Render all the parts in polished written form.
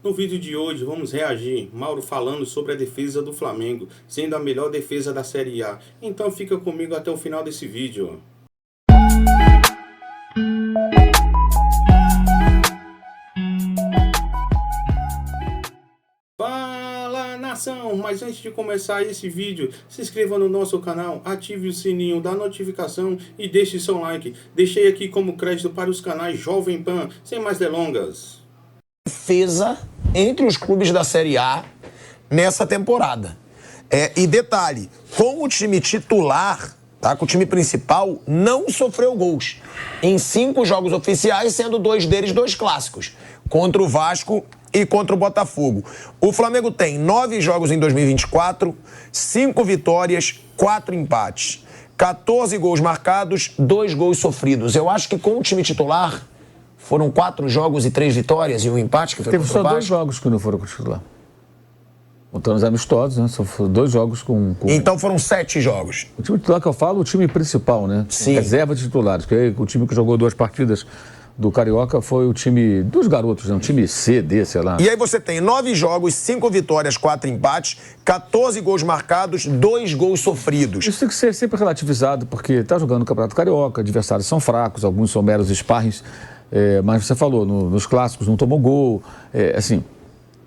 No vídeo de hoje vamos reagir, Mauro falando sobre a defesa do Flamengo, sendo a melhor defesa da Série A. Então fica comigo até o final desse vídeo. Fala nação, mas antes de começar esse vídeo, se inscreva no nosso canal, ative o sininho da notificação e deixe seu like. Deixei aqui como crédito para os canais Jovem Pan, sem mais delongas. Defesa entre os clubes da Série A nessa temporada. E detalhe, com o time titular, tá, com o time principal, não sofreu gols em 5 jogos oficiais, sendo 2 deles 2 clássicos, contra o Vasco e contra o Botafogo. O Flamengo tem 9 jogos em 2024, 5 vitórias, 4 empates, 14 gols marcados, 2 gols sofridos. Eu acho que com o time titular foram 4 jogos e 3 vitórias e um empate que foi Teve contra o só Vasco. 2 jogos que não foram com o titular. Contando os amistosos, né? Só foram 2 jogos com... Então foram 7 jogos. O time titular que eu falo, o time principal, né? Sim. Reserva de titulares. Que o time que jogou 2 partidas do Carioca foi o time dos garotos, né? Um time C, D, sei lá. E aí você tem 9 jogos, 5 vitórias, 4 empates, 14 gols marcados, 2 gols sofridos. Isso tem que ser sempre relativizado, porque está jogando no Campeonato Carioca, adversários são fracos, alguns são meros sparrings, mas você falou, nos clássicos não tomou gol, assim,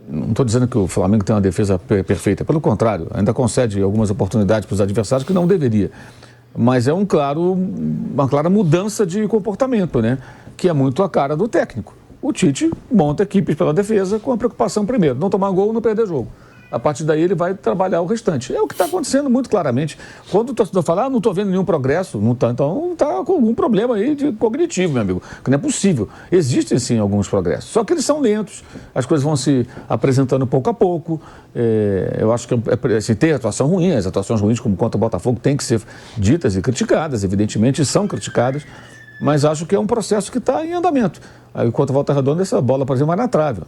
não estou dizendo que o Flamengo tem uma defesa perfeita, pelo contrário, ainda concede algumas oportunidades para os adversários que não deveria. Mas é uma clara mudança de comportamento, né? Que é muito a cara do técnico. O Tite monta equipes pela defesa com a preocupação primeiro, não tomar gol, não perder jogo. A partir daí ele vai trabalhar o restante. É o que está acontecendo muito claramente. Quando o torcedor fala, não estou vendo nenhum progresso, não tá, então está com algum problema aí de cognitivo, meu amigo, que não é possível. Existem sim alguns progressos, só que eles são lentos, as coisas vão se apresentando pouco a pouco. Eu acho que assim, tem atuação ruim, as atuações ruins como contra o Botafogo têm que ser ditas e criticadas, evidentemente são criticadas, mas acho que é um processo que está em andamento. Aí, contra a Volta Redonda, essa bola, por exemplo, vai na trave.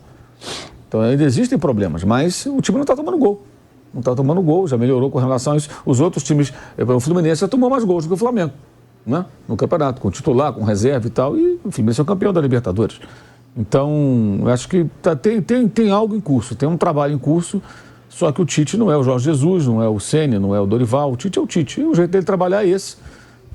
Então ainda existem problemas, mas o time não está tomando gol. Não está tomando gol, já melhorou com relação a isso. Os outros times, o Fluminense já tomou mais gols do que o Flamengo, né? No campeonato, com titular, com reserva e tal. E o Fluminense é o campeão da Libertadores. Então, eu acho que tem algo em curso, tem um trabalho em curso, só que o Tite não é o Jorge Jesus, não é o Ceni, não é o Dorival. O Tite é o Tite. E o jeito dele trabalhar é esse.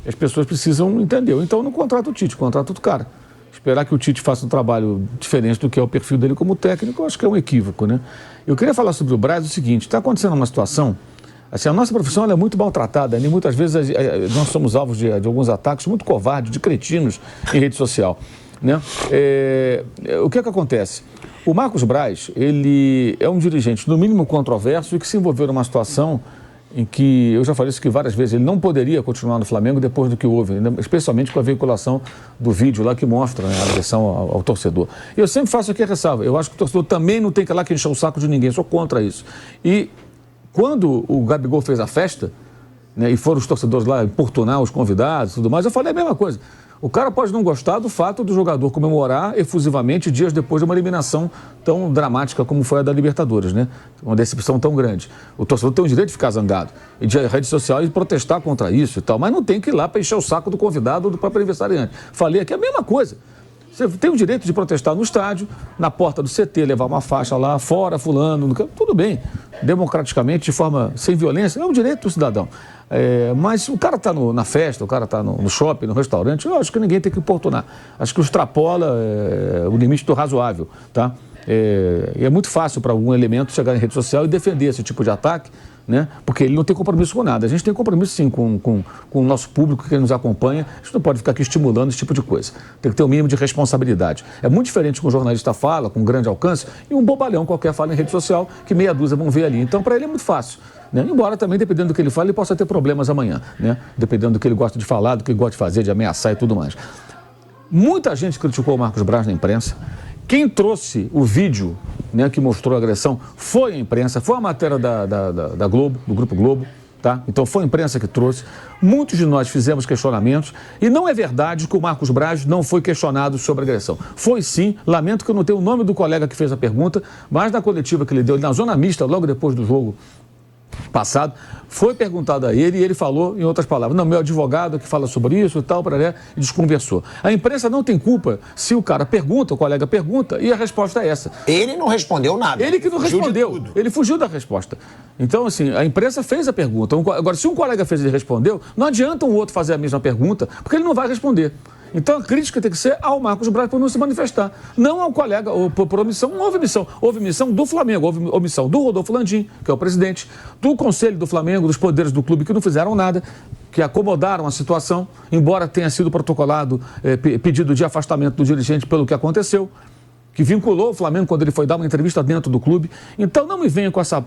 As pessoas precisam entender. Então não contrata o Tite, contrata outro cara. Esperar que o Tite faça um trabalho diferente do que é o perfil dele como técnico, eu acho que é um equívoco, né? Eu queria falar sobre o Braz o seguinte, está acontecendo uma situação, assim, a nossa profissão ela é muito maltratada, né? Muitas vezes nós somos alvos de alguns ataques muito covardes, de cretinos em rede social, né? O que acontece? O Marcos Braz, ele é um dirigente, no mínimo controverso, e que se envolveu numa situação em que, eu já falei isso aqui várias vezes, ele não poderia continuar no Flamengo depois do que houve, especialmente com a veiculação do vídeo lá que mostra, né, a agressão ao torcedor. E eu sempre faço aqui a ressalva, eu acho que o torcedor também não tem que ir lá que encher o saco de ninguém, sou contra isso. E quando o Gabigol fez a festa, né, e foram os torcedores lá importunar os convidados e tudo mais, eu falei a mesma coisa. O cara pode não gostar do fato do jogador comemorar efusivamente dias depois de uma eliminação tão dramática como foi a da Libertadores, né? Uma decepção tão grande. O torcedor tem o direito de ficar zangado e de rede social e protestar contra isso e tal, mas não tem que ir lá para encher o saco do convidado ou do próprio aniversariante. Falei aqui a mesma coisa. Você tem o direito de protestar no estádio, na porta do CT, levar uma faixa lá, fora fulano, tudo bem, democraticamente, de forma sem violência, é um direito do cidadão. Mas o cara está na festa, o cara está no shopping, no restaurante, eu acho que ninguém tem que importunar. Acho que extrapola o limite do razoável, tá? E é muito fácil para algum elemento chegar em rede social e defender esse tipo de ataque, né? Porque ele não tem compromisso com nada. A gente tem compromisso, sim, com o nosso público que nos acompanha. A gente não pode ficar aqui estimulando esse tipo de coisa. Tem que ter um mínimo de responsabilidade. É muito diferente com um jornalista fala, com grande alcance, e um bobalhão qualquer fala em rede social, que meia dúzia vão ver ali. Então, para ele é muito fácil, né? Embora também, dependendo do que ele fala, ele possa ter problemas amanhã, né? Dependendo do que ele gosta de falar, do que ele gosta de fazer, de ameaçar e tudo mais. Muita gente criticou o Marcos Braz na imprensa. Quem trouxe o vídeo, né, que mostrou a agressão foi a imprensa, foi a matéria da Globo, do Grupo Globo, tá? Então foi a imprensa que trouxe. Muitos de nós fizemos questionamentos e não é verdade que o Marcos Braz não foi questionado sobre a agressão. Foi sim, lamento que eu não tenho o nome do colega que fez a pergunta, mas na coletiva que ele deu na zona mista, logo depois do jogo passado, foi perguntado a ele e ele falou, em outras palavras, não, meu advogado que fala sobre isso e tal, e desconversou. A imprensa não tem culpa se o cara pergunta, o colega pergunta, e a resposta é essa. Ele não respondeu nada. Ele que não respondeu, ele fugiu da resposta. Então, assim, a imprensa fez a pergunta. Agora, se um colega fez e ele respondeu, não adianta um outro fazer a mesma pergunta, porque ele não vai responder. Então a crítica tem que ser ao Marcos Braz por não se manifestar. Não ao colega, ou por omissão. Não houve omissão. Houve omissão do Flamengo, houve omissão do Rodolfo Landim, que é o presidente, do Conselho do Flamengo, dos poderes do clube que não fizeram nada, que acomodaram a situação, embora tenha sido protocolado pedido de afastamento do dirigente pelo que aconteceu, que vinculou o Flamengo quando ele foi dar uma entrevista dentro do clube. Então não me venha com essa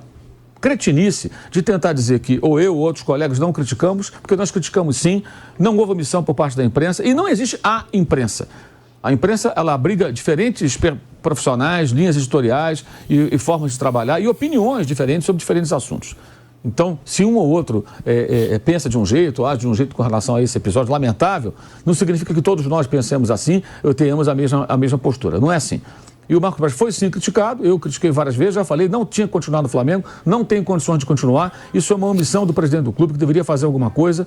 cretinice de tentar dizer que ou eu ou outros colegas não criticamos, porque nós criticamos sim, não houve omissão por parte da imprensa e não existe a imprensa. A imprensa, ela abriga diferentes profissionais, linhas editoriais e formas de trabalhar e opiniões diferentes sobre diferentes assuntos. Então, se um ou outro pensa de um jeito, age de um jeito com relação a esse episódio lamentável, não significa que todos nós pensemos assim ou tenhamos a mesma postura. Não é assim. E o Marcos Braz foi sim criticado, eu critiquei várias vezes, já falei, não tinha que continuar no Flamengo, não tem condições de continuar, isso é uma omissão do presidente do clube que deveria fazer alguma coisa,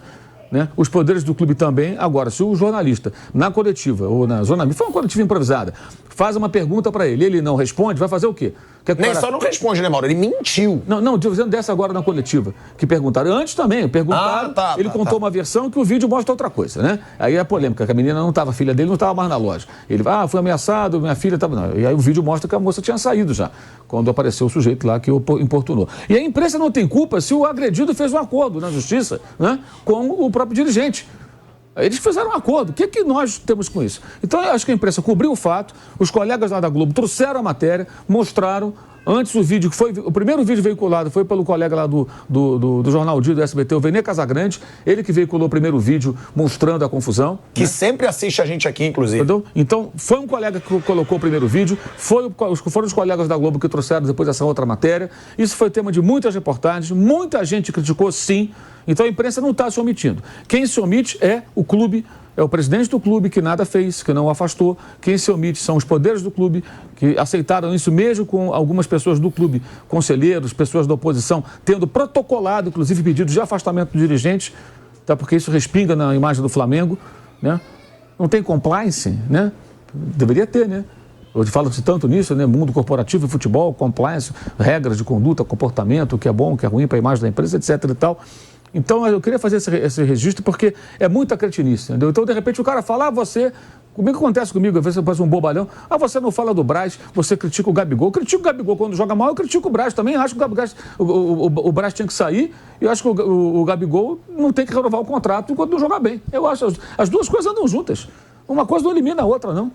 né? Os poderes do clube também. Agora, se o jornalista, na coletiva ou na zona, foi uma coletiva improvisada, faz uma pergunta para ele, ele não responde, vai fazer o quê? Nem só não responde, né, Mauro? Ele mentiu. Não, estou dizendo dessa agora na coletiva, que perguntaram. Antes também, perguntaram, ele contou uma versão que o vídeo mostra outra coisa, né? Aí é a polêmica, que a menina não estava, a filha dele não estava mais na loja. Ele, foi ameaçado, minha filha estava... Não. E aí o vídeo mostra que a moça tinha saído já, quando apareceu o sujeito lá que o importunou. E a imprensa não tem culpa se o agredido fez um acordo na justiça, né, com o próprio dirigente. Eles fizeram um acordo. O que nós temos com isso? Então, eu acho que a imprensa cobriu o fato, os colegas lá da Globo trouxeram a matéria, mostraram. Antes o primeiro vídeo veiculado foi pelo colega lá do Jornal Dia, do SBT, o Vene Casagrande, ele que veiculou o primeiro vídeo mostrando a confusão. Que né? Sempre assiste a gente aqui, inclusive. Entendeu? Então, foi um colega que colocou o primeiro vídeo, foram os colegas da Globo que trouxeram depois essa outra matéria. Isso foi tema de muitas reportagens, muita gente criticou, sim. Então, a imprensa não está se omitindo. Quem se omite é o clube, é o presidente do clube que nada fez, que não o afastou. Quem se omite são os poderes do clube, que aceitaram isso mesmo com algumas pessoas do clube, conselheiros, pessoas da oposição, tendo protocolado, inclusive, pedidos de afastamento do dirigente, tá? Porque isso respinga na imagem do Flamengo, né? Não tem compliance, né? Deveria ter, né? Hoje fala-se tanto nisso, né? Mundo corporativo e futebol, compliance, regras de conduta, comportamento, o que é bom, o que é ruim para a imagem da empresa, etc. e tal. Então, eu queria fazer esse registro porque é muita cretinice, entendeu? Então, de repente, o cara fala, comigo acontece comigo, às vezes eu faço um bobalhão, você não fala do Braz, você critica o Gabigol. Eu critico o Gabigol quando joga mal, eu critico o Braz também, acho que o Braz tinha que sair, e eu acho que o Gabigol não tem que renovar o contrato enquanto não jogar bem. Eu acho, as duas coisas andam juntas. Uma coisa não elimina a outra, não.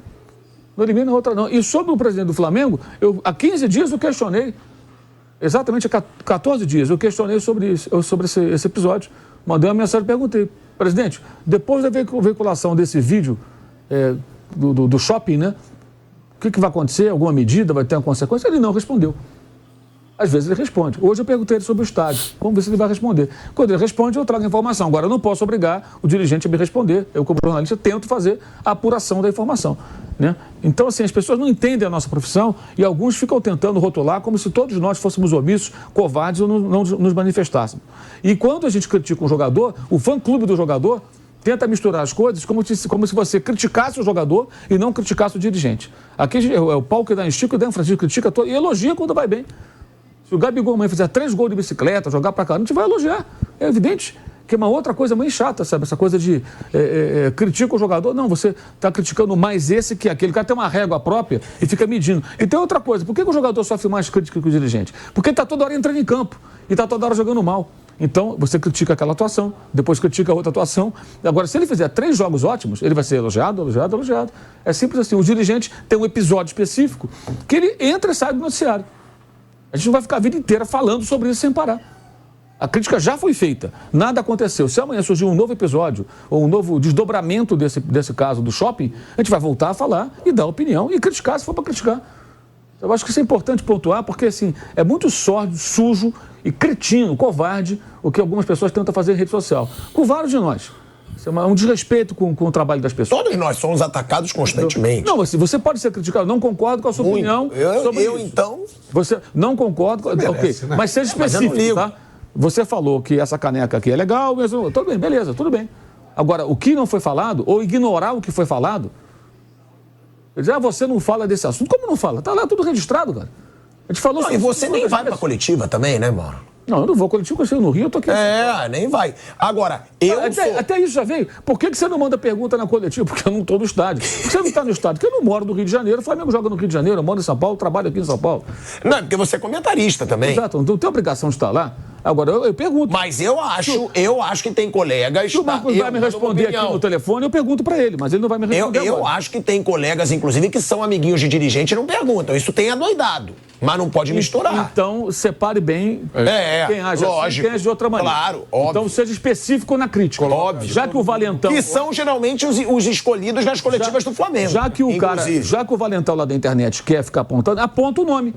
Não elimina a outra, não. E sobre o presidente do Flamengo, há 15 dias eu questionei, exatamente há 14 dias, eu questionei sobre esse episódio. Mandei uma mensagem e perguntei, presidente, depois da veiculação desse vídeo do shopping, né? O que vai acontecer? Alguma medida? Vai ter uma consequência? Ele não respondeu. Às vezes ele responde. Hoje eu perguntei ele sobre o estádio. Vamos ver se ele vai responder. Quando ele responde, eu trago a informação. Agora, eu não posso obrigar o dirigente a me responder. Eu, como jornalista, tento fazer a apuração da informação, né? Então, assim, as pessoas não entendem a nossa profissão e alguns ficam tentando rotular como se todos nós fôssemos omissos, covardes ou não nos manifestássemos. E quando a gente critica um jogador, o fã-clube do jogador tenta misturar as coisas como se você criticasse o jogador e não criticasse o dirigente. Aqui é o pau que dá em Chico e dá em Francisco, critica todo, e elogia quando vai bem. Se o Gabigol amanhã fizer 3 gols de bicicleta, jogar pra cá, não te vai elogiar. É evidente que é uma outra coisa muito chata, sabe? Essa coisa de critica o jogador. Não, você está criticando mais esse que aquele. O cara tem uma régua própria e fica medindo. E tem outra coisa, por que o jogador sofre mais crítica que o dirigente? Porque ele está toda hora entrando em campo e está toda hora jogando mal. Então, você critica aquela atuação, depois critica a outra atuação. Agora, se ele fizer 3 jogos ótimos, ele vai ser elogiado, elogiado, elogiado. É simples assim. O dirigente tem um episódio específico que ele entra e sai do noticiário. A gente não vai ficar a vida inteira falando sobre isso sem parar. A crítica já foi feita, nada aconteceu. Se amanhã surgir um novo episódio ou um novo desdobramento desse caso do shopping, a gente vai voltar a falar e dar opinião e criticar se for para criticar. Eu acho que isso é importante pontuar porque assim, é muito sórdido, sujo e cretino, covarde o que algumas pessoas tentam fazer em rede social. Com vários de nós. Isso é um desrespeito com o trabalho das pessoas. Todos nós somos atacados constantemente. Não, você pode ser criticado. Não concordo com a sua opinião sobre isso. Então... Você não concordo com... Merece, ok, né? mas seja específico, tá? você falou que essa caneca aqui é legal, mas tudo bem, beleza, tudo bem. Agora, o que não foi falado, ou ignorar o que foi falado, dizer, você não fala desse assunto. Como não fala? Tá lá tudo registrado, cara. A gente falou... Não, e você nem vai pra coletiva também, né, Mauro? Não, eu não vou coletivo, porque eu no Rio, eu tô aqui. Nem vai. Agora, Até isso já veio. Por que você não manda pergunta na coletiva? Porque eu não tô no estádio. Por que você não tá no estádio? Porque eu não moro no Rio de Janeiro, o Flamengo joga no Rio de Janeiro, eu moro em São Paulo, trabalho aqui em São Paulo. Não, porque você é comentarista também. Exato, não tem obrigação de estar lá. Agora, eu pergunto. Mas eu acho que tem colegas... Se o Marcos vai me responder aqui no telefone, eu pergunto pra ele, mas ele não vai me responder Eu acho que tem colegas, inclusive, que são amiguinhos de dirigente e não perguntam. Isso tem adoidado, mas não pode misturar. Então, separe bem quem age lógico, assim, quem age de outra maneira. Claro, óbvio. Então, seja específico na crítica. Óbvio. Já que o Valentão... Que são, geralmente, os escolhidos nas coletivas do Flamengo. Já que o Valentão lá da internet quer ficar apontando, aponta o nome.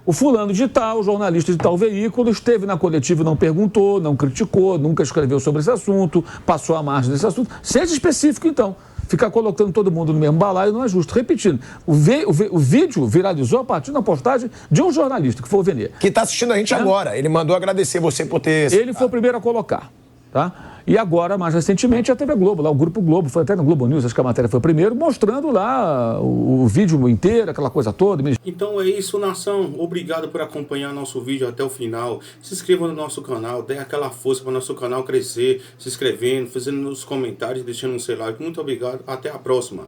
O fulano de tal, jornalista de tal veículo, esteve na coletiva e não perguntou, não criticou, nunca escreveu sobre esse assunto, passou à margem desse assunto. Seja específico, então. Ficar colocando todo mundo no mesmo balaio não é justo. Repetindo, o vídeo viralizou a partir da postagem de um jornalista, que foi o Venê. Que está assistindo a gente agora. Ele mandou agradecer você por ter... Ele foi o primeiro a colocar, tá? E agora, mais recentemente, a TV Globo, lá o Grupo Globo, foi até no Globo News, acho que a matéria foi primeiro, mostrando lá o vídeo inteiro, aquela coisa toda. Então é isso, nação. Obrigado por acompanhar nosso vídeo até o final. Se inscreva no nosso canal, dê aquela força para o nosso canal crescer, se inscrevendo, fazendo nos comentários, deixando um seu like. Muito obrigado, até a próxima.